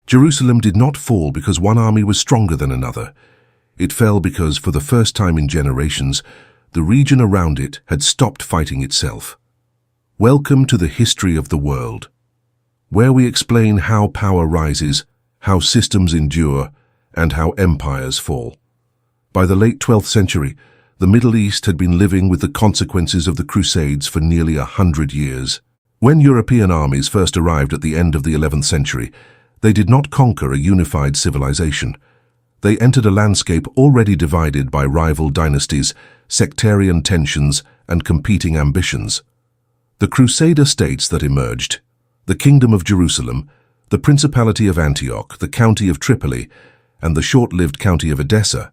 Jerusalem did not fall because one army was stronger than another. It fell because, for the first time in generations, the region around it had stopped fighting itself. Welcome to the history of the world, where we explain how power rises, how systems endure, and how empires fall. By the late 12th century, the Middle East had been living with the consequences of the Crusades for nearly 100 years. When European armies first arrived at the end of the 11th century, they did not conquer a unified civilization. They entered a landscape already divided by rival dynasties, sectarian tensions, and competing ambitions. The Crusader states that emerged, the Kingdom of Jerusalem, the Principality of Antioch, the County of Tripoli, and the short-lived County of Edessa,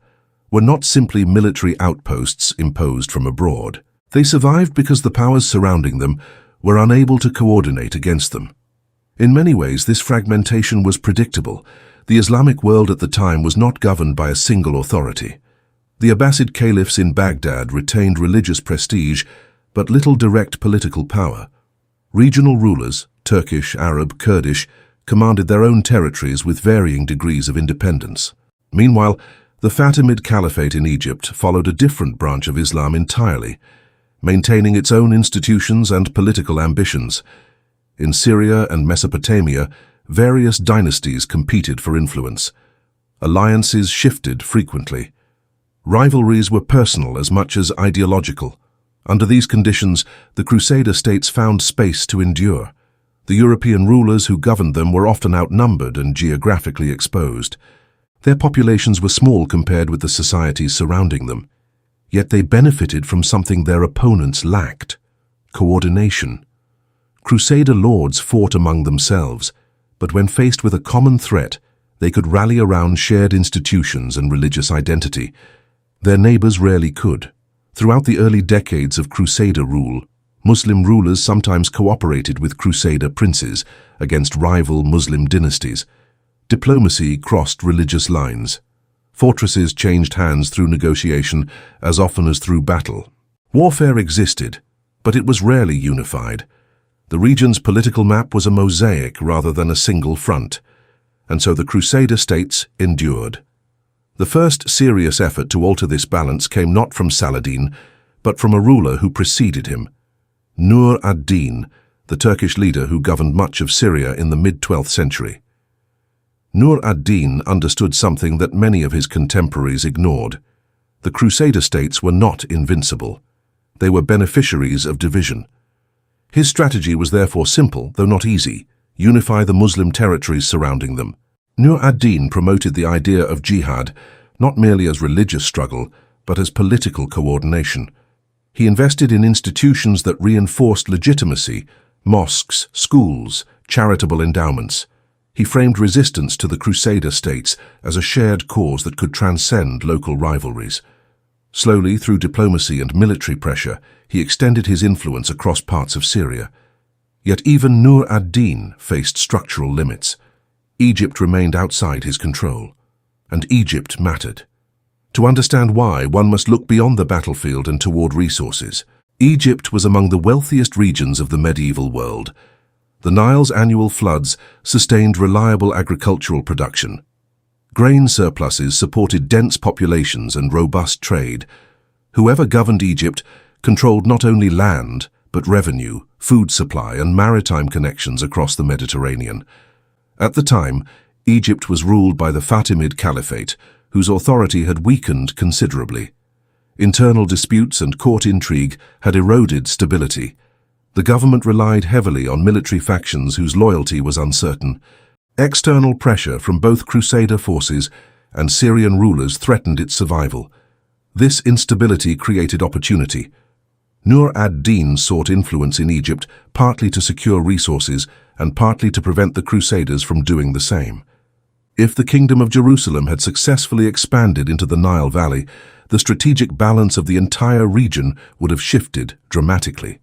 were not simply military outposts imposed from abroad. They survived because the powers surrounding them were unable to coordinate against them. In many ways, this fragmentation was predictable. The Islamic world at the time was not governed by a single authority. The Abbasid caliphs in Baghdad retained religious prestige, but little direct political power. Regional rulers, Turkish, Arab, Kurdish, commanded their own territories with varying degrees of independence. Meanwhile, the Fatimid Caliphate in Egypt followed a different branch of Islam entirely, maintaining its own institutions and political ambitions. In Syria and Mesopotamia, various dynasties competed for influence. Alliances shifted frequently. Rivalries were personal as much as ideological. Under these conditions, the Crusader states found space to endure. The European rulers who governed them were often outnumbered and geographically exposed. Their populations were small compared with the societies surrounding them. Yet they benefited from something their opponents lacked: coordination. Crusader lords fought among themselves, but when faced with a common threat, they could rally around shared institutions and religious identity. Their neighbors rarely could. Throughout the early decades of Crusader rule, Muslim rulers sometimes cooperated with Crusader princes against rival Muslim dynasties. Diplomacy crossed religious lines. Fortresses changed hands through negotiation as often as through battle. Warfare existed, but it was rarely unified. The region's political map was a mosaic rather than a single front, and so the Crusader states endured. The first serious effort to alter this balance came not from Saladin, but from a ruler who preceded him, Nur ad-Din, the Turkish leader who governed much of Syria in the mid-12th century. Nur ad-Din understood something that many of his contemporaries ignored. The Crusader states were not invincible. They were beneficiaries of division. His strategy was therefore simple, though not easy: unify the Muslim territories surrounding them. Nur ad-Din promoted the idea of jihad, not merely as religious struggle, but as political coordination. He invested in institutions that reinforced legitimacy: mosques, schools, charitable endowments. He framed resistance to the Crusader states as a shared cause that could transcend local rivalries. Slowly, through diplomacy and military pressure, he extended his influence across parts of Syria. Yet even Nur ad-Din faced structural limits. Egypt remained outside his control, and Egypt mattered. To understand why, one must look beyond the battlefield and toward resources. Egypt was among the wealthiest regions of the medieval world. The Nile's annual floods sustained reliable agricultural production. Grain surpluses supported dense populations and robust trade. Whoever governed Egypt controlled not only land, but revenue, food supply, and maritime connections across the Mediterranean. At the time, Egypt was ruled by the Fatimid Caliphate, whose authority had weakened considerably. Internal disputes and court intrigue had eroded stability. The government relied heavily on military factions whose loyalty was uncertain. External pressure from both Crusader forces and Syrian rulers threatened its survival. This instability created opportunity. Nur ad-Din sought influence in Egypt, partly to secure resources and partly to prevent the Crusaders from doing the same. If the Kingdom of Jerusalem had successfully expanded into the Nile Valley, the strategic balance of the entire region would have shifted dramatically.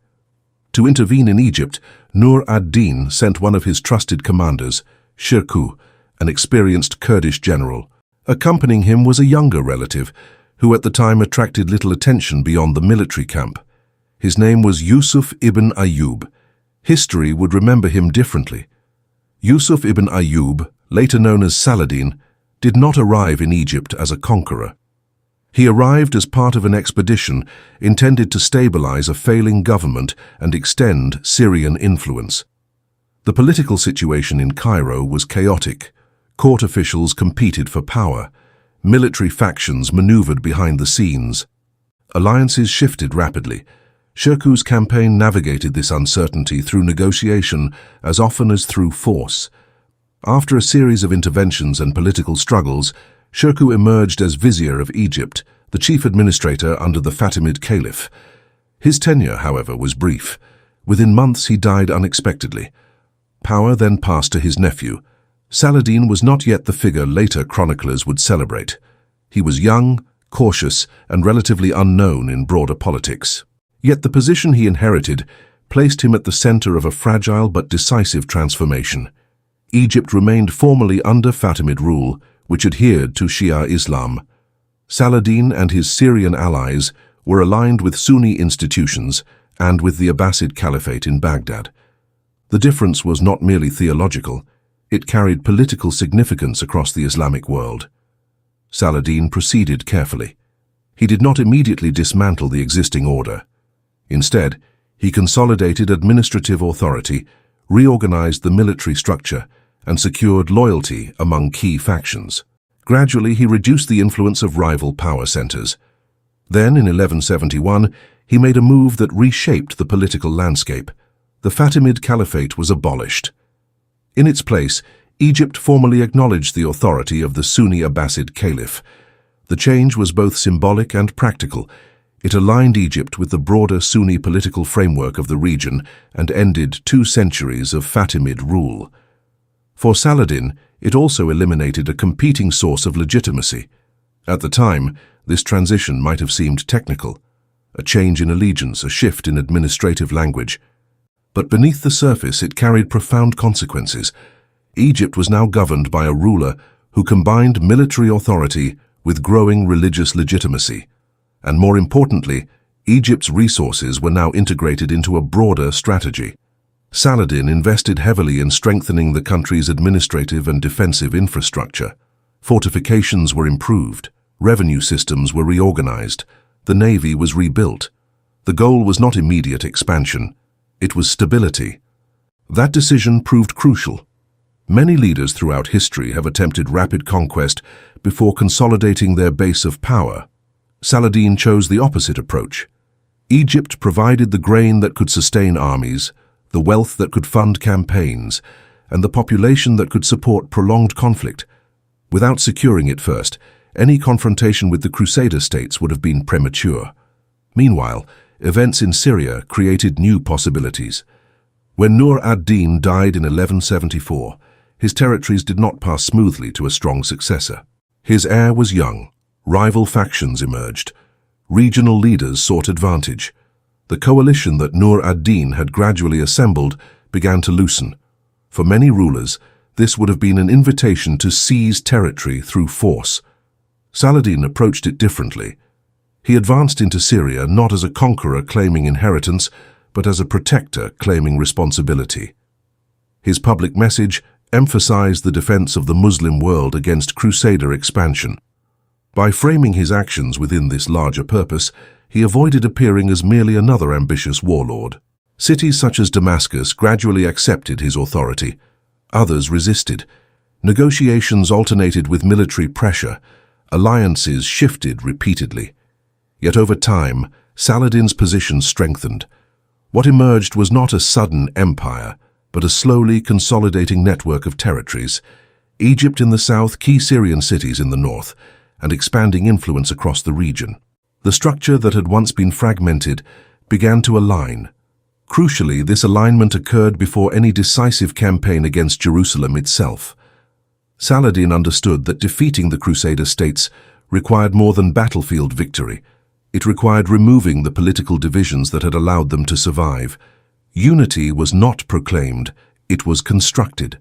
To intervene in Egypt, Nur ad-Din sent one of his trusted commanders, Shirkuh, an experienced Kurdish general. Accompanying him was a younger relative, who at the time attracted little attention beyond the military camp. His name was Yusuf ibn Ayyub. History would remember him differently. Yusuf ibn Ayyub, later known as Saladin, did not arrive in Egypt as a conqueror. He arrived as part of an expedition intended to stabilize a failing government and extend Syrian influence. The political situation in Cairo was chaotic. Court officials competed for power. Military factions maneuvered behind the scenes. Alliances shifted rapidly. Shirkuh's campaign navigated this uncertainty through negotiation as often as through force. After a series of interventions and political struggles, Shirkuh emerged as vizier of Egypt, the chief administrator under the Fatimid Caliph. His tenure, however, was brief. Within months he died unexpectedly. Power then passed to his nephew. Saladin was not yet the figure later chroniclers would celebrate. He was young, cautious, and relatively unknown in broader politics. Yet the position he inherited placed him at the center of a fragile but decisive transformation. Egypt remained formally under Fatimid rule, which adhered to Shia Islam. Saladin and his Syrian allies were aligned with Sunni institutions and with the Abbasid Caliphate in Baghdad. The difference was not merely theological, it carried political significance across the Islamic world. Saladin proceeded carefully. He did not immediately dismantle the existing order. Instead, he consolidated administrative authority, reorganized the military structure, and secured loyalty among key factions. Gradually, he reduced the influence of rival power centers. Then, in 1171, he made a move that reshaped the political landscape. The Fatimid Caliphate was abolished. In its place, Egypt formally acknowledged the authority of the Sunni Abbasid Caliph. The change was both symbolic and practical. It aligned Egypt with the broader Sunni political framework of the region and ended 2 centuries of Fatimid rule. For Saladin, it also eliminated a competing source of legitimacy. At the time, this transition might have seemed technical, a change in allegiance, a shift in administrative language. But beneath the surface, it carried profound consequences. Egypt was now governed by a ruler who combined military authority with growing religious legitimacy. And more importantly, Egypt's resources were now integrated into a broader strategy. Saladin invested heavily in strengthening the country's administrative and defensive infrastructure. Fortifications were improved, revenue systems were reorganized, the navy was rebuilt. The goal was not immediate expansion, it was stability. That decision proved crucial. Many leaders throughout history have attempted rapid conquest before consolidating their base of power. Saladin chose the opposite approach. Egypt provided the grain that could sustain armies, the wealth that could fund campaigns, and the population that could support prolonged conflict. Without securing it first, any confrontation with the Crusader states would have been premature. Meanwhile, events in Syria created new possibilities. When Nur ad-Din died in 1174, his territories did not pass smoothly to a strong successor. His heir was young. Rival factions emerged. Regional leaders sought advantage. The coalition that Nur ad-Din had gradually assembled began to loosen. For many rulers, this would have been an invitation to seize territory through force. Saladin approached it differently. He advanced into Syria not as a conqueror claiming inheritance, but as a protector claiming responsibility. His public message emphasized the defense of the Muslim world against Crusader expansion. By framing his actions within this larger purpose, he avoided appearing as merely another ambitious warlord. Cities such as Damascus gradually accepted his authority. Others resisted. Negotiations alternated with military pressure. Alliances shifted repeatedly. Yet over time, Saladin's position strengthened. What emerged was not a sudden empire, but a slowly consolidating network of territories. Egypt in the south, key Syrian cities in the north, and expanding influence across the region. The structure that had once been fragmented began to align. Crucially, this alignment occurred before any decisive campaign against Jerusalem itself. Saladin understood that defeating the Crusader states required more than battlefield victory. It required removing the political divisions that had allowed them to survive. Unity was not proclaimed, it was constructed.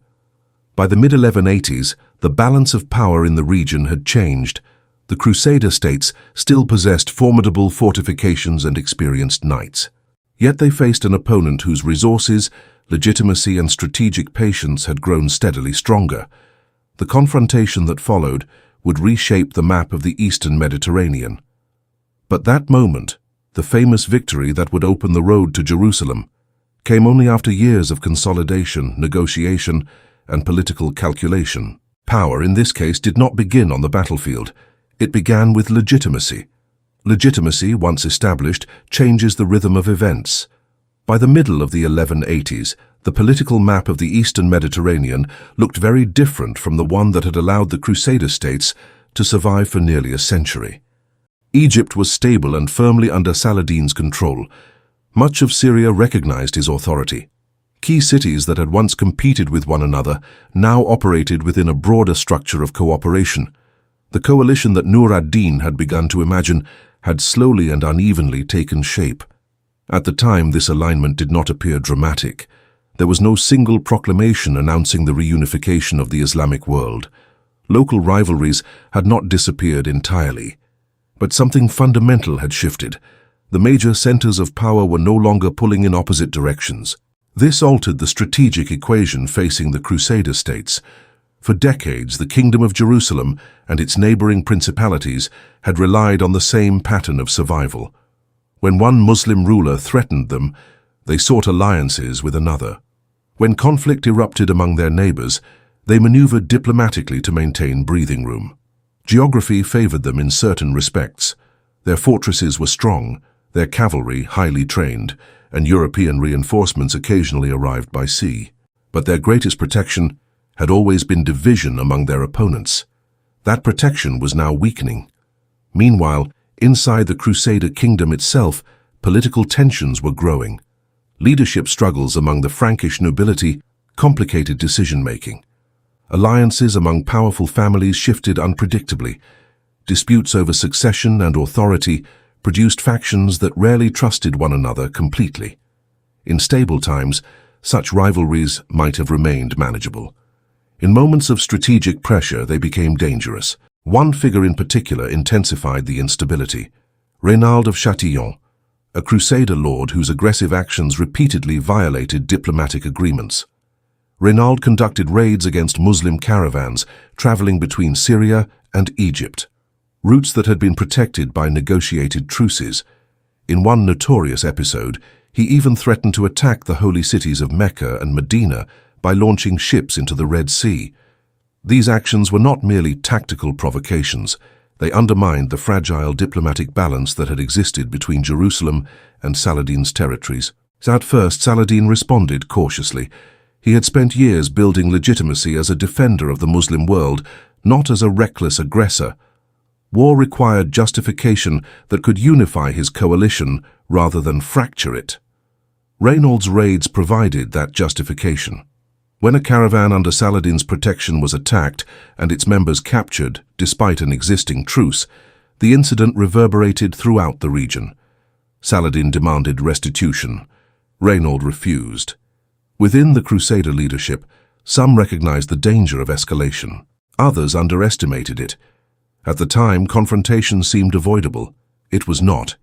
By the mid-1180s, the balance of power in the region had changed. The Crusader states still possessed formidable fortifications and experienced knights. Yet they faced an opponent whose resources, legitimacy, and strategic patience had grown steadily stronger. The confrontation that followed would reshape the map of the Eastern Mediterranean. But that moment, the famous victory that would open the road to Jerusalem, came only after years of consolidation, negotiation, and political calculation. Power, in this case, did not begin on the battlefield. It began with legitimacy. Legitimacy, once established, changes the rhythm of events. By the middle of the 1180s, the political map of the Eastern Mediterranean looked very different from the one that had allowed the Crusader states to survive for nearly a century. Egypt was stable and firmly under Saladin's control. Much of Syria recognized his authority. Key cities that had once competed with one another now operated within a broader structure of cooperation. The coalition that Nur ad-Din had begun to imagine had slowly and unevenly taken shape. At the time, this alignment did not appear dramatic. There was no single proclamation announcing the reunification of the Islamic world. Local rivalries had not disappeared entirely. But something fundamental had shifted. The major centers of power were no longer pulling in opposite directions. This altered the strategic equation facing the Crusader states. For decades, the Kingdom of Jerusalem and its neighboring principalities had relied on the same pattern of survival. When one Muslim ruler threatened them, they sought alliances with another. When conflict erupted among their neighbors, they maneuvered diplomatically to maintain breathing room. Geography favored them in certain respects. Their fortresses were strong, their cavalry highly trained, and European reinforcements occasionally arrived by sea. But their greatest protection had always been division among their opponents. That protection was now weakening. Meanwhile, inside the Crusader kingdom itself, political tensions were growing. Leadership struggles among the Frankish nobility complicated decision-making. Alliances among powerful families shifted unpredictably. Disputes over succession and authority produced factions that rarely trusted one another completely. In stable times, such rivalries might have remained manageable. In moments of strategic pressure, they became dangerous. One figure in particular intensified the instability: Reynald of Châtillon, a Crusader lord whose aggressive actions repeatedly violated diplomatic agreements. Reynald conducted raids against Muslim caravans traveling between Syria and Egypt, routes that had been protected by negotiated truces. In one notorious episode, he even threatened to attack the holy cities of Mecca and Medina by launching ships into the Red Sea. These actions were not merely tactical provocations. They undermined the fragile diplomatic balance that had existed between Jerusalem and Saladin's territories. At first, Saladin responded cautiously. He had spent years building legitimacy as a defender of the Muslim world, not as a reckless aggressor. War required justification that could unify his coalition rather than fracture it. Reynald's raids provided that justification. When a caravan under Saladin's protection was attacked and its members captured despite an existing truce, the incident reverberated throughout the region. Saladin demanded restitution. Reynald refused. Within the Crusader leadership, some recognized the danger of escalation. Others underestimated it. At the time, confrontation seemed avoidable. It was not.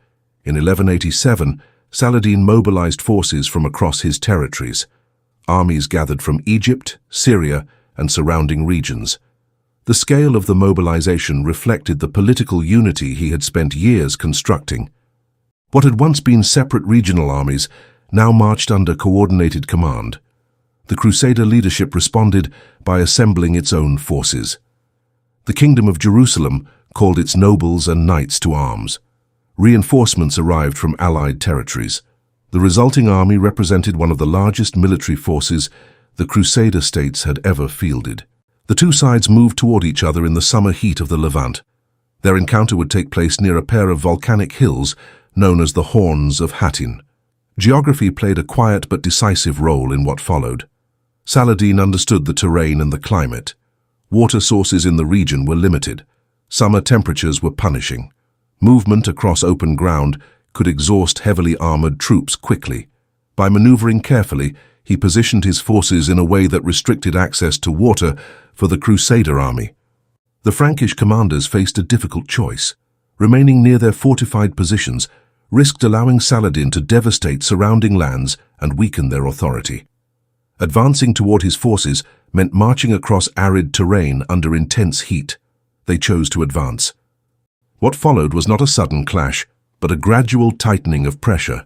In 1187, Saladin mobilized forces from across his territories. Armies gathered from Egypt, Syria, and surrounding regions. The scale of the mobilization reflected the political unity he had spent years constructing. What had once been separate regional armies now marched under coordinated command. The Crusader leadership responded by assembling its own forces. The Kingdom of Jerusalem called its nobles and knights to arms. Reinforcements arrived from allied territories. The resulting army represented one of the largest military forces the Crusader states had ever fielded. The two sides moved toward each other in the summer heat of the Levant. Their encounter would take place near a pair of volcanic hills known as the Horns of Hattin. Geography played a quiet but decisive role in what followed. Saladin understood the terrain and the climate. Water sources in the region were limited. Summer temperatures were punishing. Movement across open ground could exhaust heavily armored troops quickly. By maneuvering carefully, he positioned his forces in a way that restricted access to water for the Crusader army. The Frankish commanders faced a difficult choice. Remaining near their fortified positions risked allowing Saladin to devastate surrounding lands and weaken their authority. Advancing toward his forces meant marching across arid terrain under intense heat. They chose to advance. What followed was not a sudden clash, but a gradual tightening of pressure.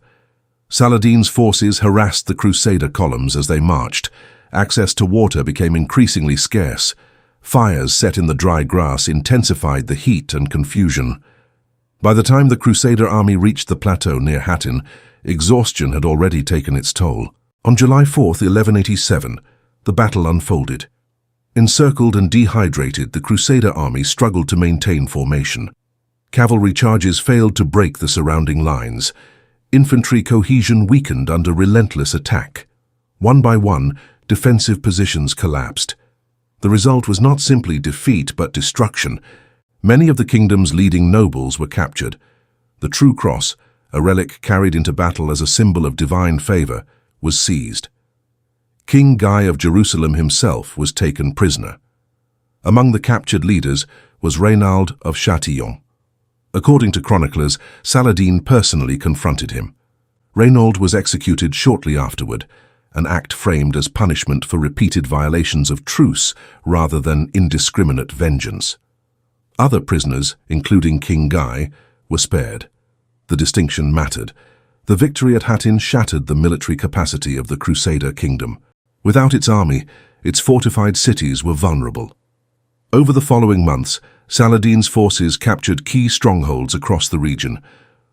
Saladin's forces harassed the Crusader columns as they marched. Access to water became increasingly scarce. Fires set in the dry grass intensified the heat and confusion. By the time the Crusader army reached the plateau near Hattin, exhaustion had already taken its toll. On July 4, 1187, the battle unfolded. Encircled and dehydrated, the Crusader army struggled to maintain formation. Cavalry charges failed to break the surrounding lines. Infantry cohesion weakened under relentless attack. One by one, defensive positions collapsed. The result was not simply defeat but destruction. Many of the kingdom's leading nobles were captured. The True Cross, a relic carried into battle as a symbol of divine favor, was seized. King Guy of Jerusalem himself was taken prisoner. Among the captured leaders was Reynald of Châtillon. According to chroniclers, Saladin personally confronted him. Reynald was executed shortly afterward, an act framed as punishment for repeated violations of truce rather than indiscriminate vengeance. Other prisoners, including King Guy, were spared. The distinction mattered. The victory at Hattin shattered the military capacity of the Crusader kingdom. Without its army, its fortified cities were vulnerable. Over the following months, Saladin's forces captured key strongholds across the region.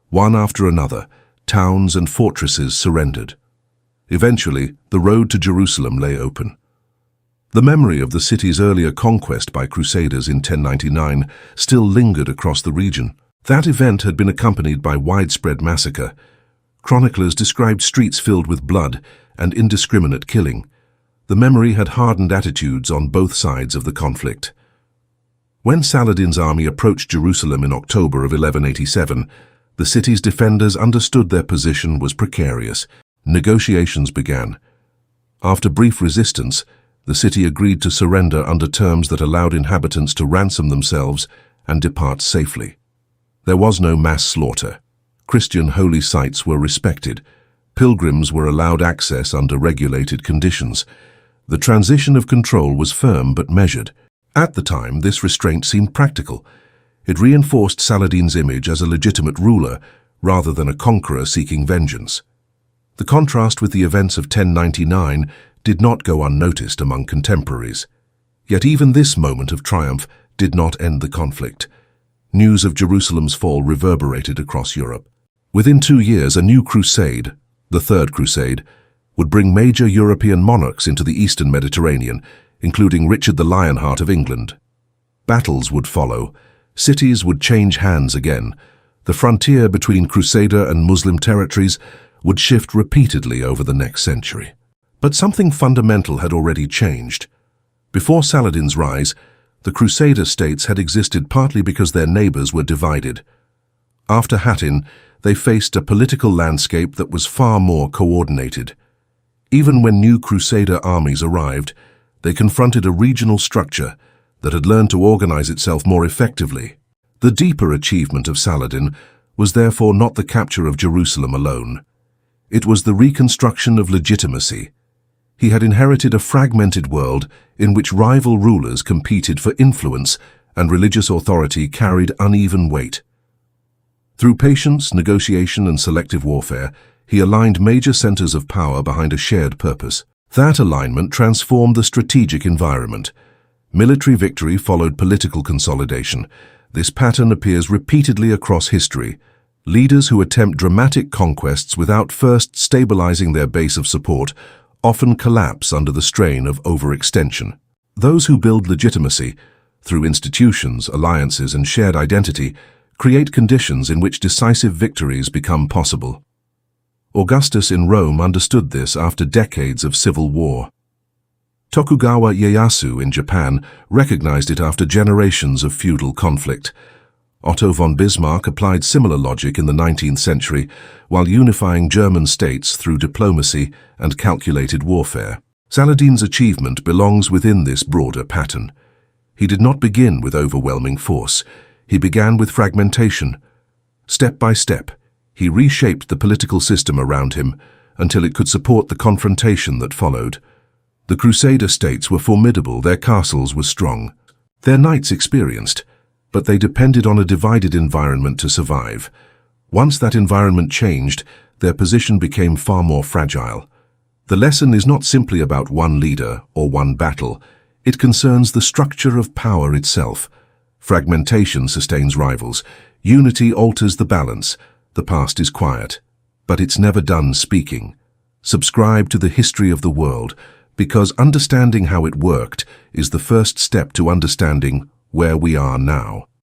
One after another, towns and fortresses surrendered. Eventually, the road to Jerusalem lay open. The memory of the city's earlier conquest by Crusaders in 1099 still lingered across the region. That event had been accompanied by widespread massacre. Chroniclers described streets filled with blood and indiscriminate killing. The memory had hardened attitudes on both sides of the conflict. When Saladin's army approached Jerusalem in October of 1187, the city's defenders understood their position was precarious. Negotiations began. After brief resistance, the city agreed to surrender under terms that allowed inhabitants to ransom themselves and depart safely. There was no mass slaughter. Christian holy sites were respected. Pilgrims were allowed access under regulated conditions. The transition of control was firm but measured. At the time, this restraint seemed practical. It reinforced Saladin's image as a legitimate ruler rather than a conqueror seeking vengeance. The contrast with the events of 1099 did not go unnoticed among contemporaries. Yet even this moment of triumph did not end the conflict. News of Jerusalem's fall reverberated across Europe. Within 2 years, a new crusade, the Third Crusade, would bring major European monarchs into the eastern Mediterranean, including Richard the Lionheart of England. Battles would follow. Cities would change hands again. The frontier between Crusader and Muslim territories would shift repeatedly over the next century. But something fundamental had already changed. Before Saladin's rise, the Crusader states had existed partly because their neighbors were divided. After Hattin, they faced a political landscape that was far more coordinated. Even when new Crusader armies arrived, they confronted a regional structure that had learned to organize itself more effectively. The deeper achievement of Saladin was therefore not the capture of Jerusalem alone. It was the reconstruction of legitimacy. He had inherited a fragmented world in which rival rulers competed for influence and religious authority carried uneven weight. Through patience, negotiation, and selective warfare, he aligned major centers of power behind a shared purpose. That alignment transformed the strategic environment. Military victory followed political consolidation. This pattern appears repeatedly across history. Leaders who attempt dramatic conquests without first stabilizing their base of support often collapse under the strain of overextension. Those who build legitimacy, through institutions, alliances, and shared identity, create conditions in which decisive victories become possible. Augustus in Rome understood this after decades of civil war. Tokugawa Ieyasu in Japan recognized it after generations of feudal conflict. Otto von Bismarck applied similar logic in the 19th century while unifying German states through diplomacy and calculated warfare. Saladin's achievement belongs within this broader pattern. He did not begin with overwhelming force. He began with fragmentation. Step by step, he reshaped the political system around him until it could support the confrontation that followed. The Crusader states were formidable, their castles were strong. Their knights experienced, but they depended on a divided environment to survive. Once that environment changed, their position became far more fragile. The lesson is not simply about one leader or one battle. It concerns the structure of power itself. Fragmentation sustains rivals. Unity alters the balance. The past is quiet, but it's never done speaking. Subscribe to the history of the world, because understanding how it worked is the first step to understanding where we are now.